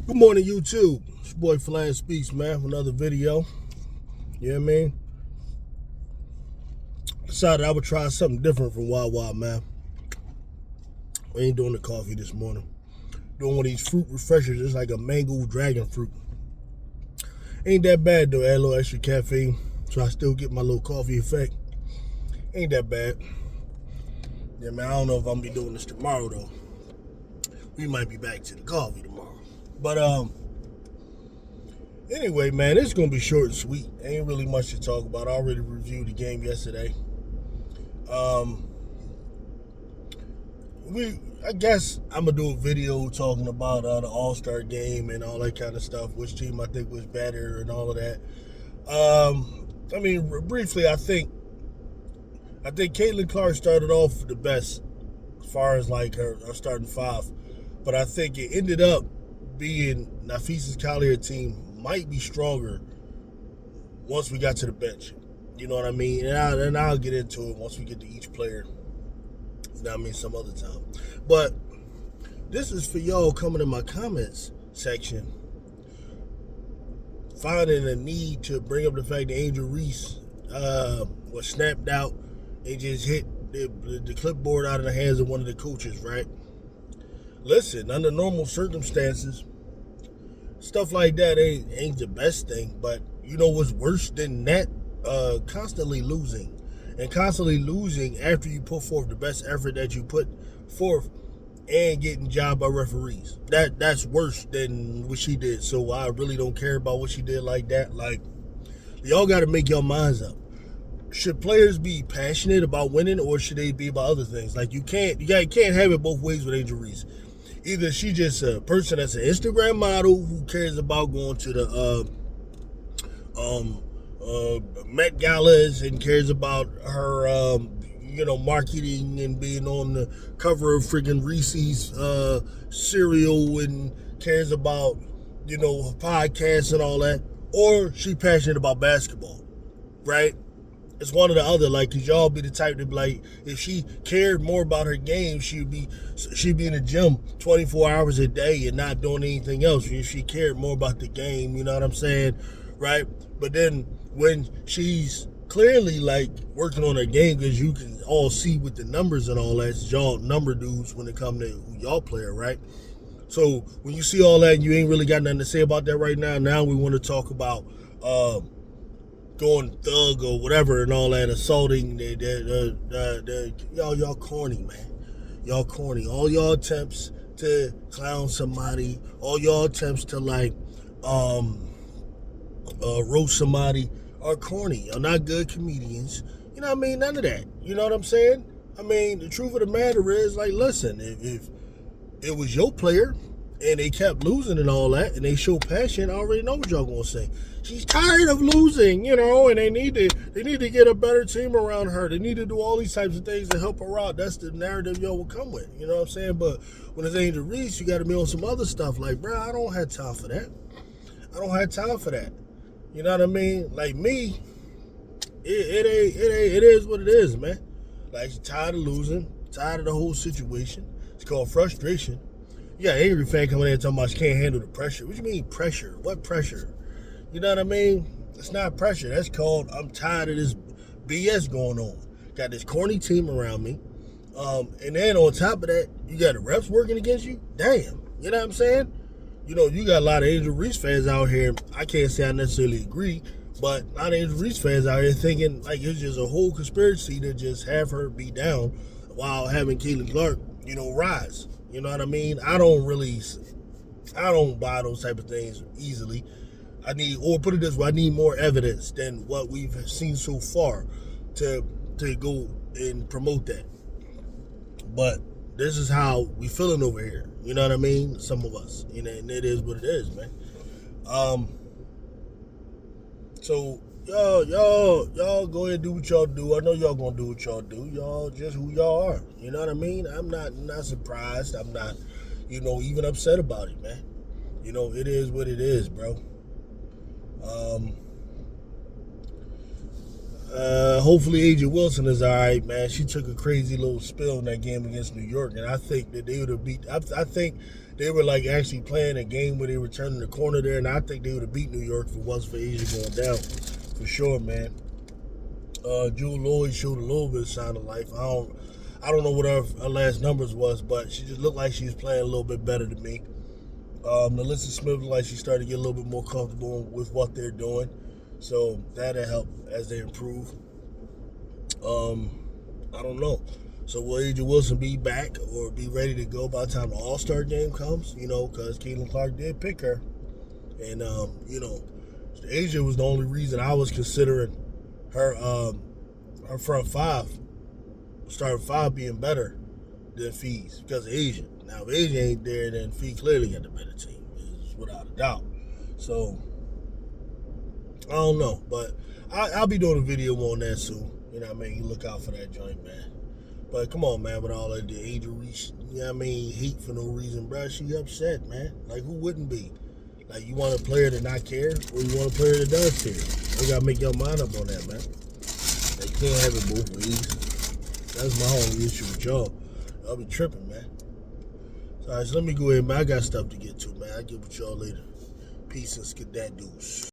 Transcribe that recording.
Good morning, YouTube. It's your boy Flan Speaks, man, for another video. You know what I mean? Decided I would try something different from Wawa, man. We ain't doing the coffee this morning. Doing one of these fruit refreshers. It's like a mango dragon fruit. Ain't that bad, though. Add a little extra caffeine, so I still get my little coffee effect. Ain't that bad. Yeah, man, I don't know if I'm going to be doing this tomorrow, though. We might be back to the coffee tomorrow. But, anyway, man, it's going to be short and sweet. Ain't really much to talk about. I already reviewed the game yesterday. I guess I'm going to do a video talking about the All-Star game and all that kind of stuff, which team I think was better and all of that. Briefly, I think Caitlin Clark started off the best as far as like her starting five. But I think it ended up being Nafisa's Collier team might be stronger once we got to the bench. You know what I mean? And I'll get into it once we get to each player. You know what I mean? Some other time. But this is for y'all coming in my comments section, finding a need to bring up the fact that Angel Reese was snapped out and just hit the clipboard out of the hands of one of the coaches, right? Listen, under normal circumstances, stuff like that ain't the best thing, but you know what's worse than that? Constantly losing. And constantly losing after you put forth the best effort that you put forth and getting jobbed by referees. That's worse than what she did. So I really don't care about what she did like that. Like, y'all got to make your minds up. Should players be passionate about winning, or should they be about other things? Like, you can't have it both ways with Angel Reese. Either she just a person that's an Instagram model who cares about going to the Met Galas and cares about her marketing and being on the cover of freaking Reese's cereal and cares about podcasts and all that, or she passionate about basketball, right? It's one or the other. Like, cause y'all be the type to be like, if she cared more about her game, she'd be in the gym 24 hours a day and not doing anything else. If she cared more about the game, you know what I'm saying, right? But then when she's clearly like working on her game, because you can all see with the numbers and all that, y'all number dudes when it come to who y'all player, right? So when you see all that and you ain't really got nothing to say about that right now, now we want to talk about going thug or whatever and all that, assaulting y'all corny, man. Y'all corny. All y'all attempts to clown somebody, all y'all attempts to like roast somebody are corny. You're not good comedians. You know what I mean? None of that. You know what I'm saying? I mean, the truth of the matter is, like, listen, if it was your player and they kept losing and all that, and they show passion, I already know what y'all gonna say. She's tired of losing, and they need to get a better team around her. They need to do all these types of things to help her out. That's the narrative y'all will come with. You know what I'm saying? But when it's Angel Reese, you got to be on some other stuff. Like, bro, I don't have time for that. I don't have time for that. You know what I mean? Like me, it is what it is, man. Like, she's tired of losing, tired of the whole situation. It's called frustration. You got an angry fan coming in and talking about she can't handle the pressure. What do you mean pressure? What pressure? You know what I mean? It's not pressure. That's called, I'm tired of this BS going on. Got this corny team around me. And then on top of that, you got the refs working against you? Damn. You know what I'm saying? You got a lot of Angel Reese fans out here. I can't say I necessarily agree, but a lot of Angel Reese fans out here thinking like it's just a whole conspiracy to just have her be down while having Caitlin Clark, rise. You know what I mean? I don't buy those type of things easily. Put it this way, I need more evidence than what we've seen so far to go and promote that. But this is how we feeling over here. You know what I mean? Some of us. And it is what it is, man. So y'all go ahead and do what y'all do. I know y'all gonna do what y'all do. Y'all just who y'all are. You know what I mean? I'm not surprised. I'm not, even upset about it, man. It is what it is, bro. Hopefully Agent Wilson is all right, man. She took a crazy little spill in that game against New York, and I think that they would have beat. I think they were like actually playing a game where they were turning the corner there, and I think they would have beat New York if it wasn't for Asia going down, for sure, man. Jewel Lloyd showed a little bit of sign of life. I don't know what her last numbers was, but she just looked like she was playing a little bit better than me. Melissa Smith looked like she started to get a little bit more comfortable with what they're doing, so that'll help as they improve. I don't know. So will Asia Wilson be back or be ready to go by the time the All-Star game comes? Because Caitlin Clark did pick her. And, Asia was the only reason I was considering her front five, starting five being better than Fee's because of Asia. Now, if Asia ain't there, then Fee clearly got the better team, without a doubt. So, I don't know. But I'll be doing a video on that soon. You know what I mean? Look out for that joint, man. But come on, man, with all that Angel Reese, you know what I mean, hate for no reason, bro. She upset, man. Like, who wouldn't be? Like, you want a player to not care, or you want a player that does care? You gotta make your mind up on that, man. Like, you can't have it both ways. That's my only issue with y'all. I'll be tripping, man. All right, so let me go ahead, man. I got stuff to get to, man. I'll get with y'all later. Peace and skedadoos.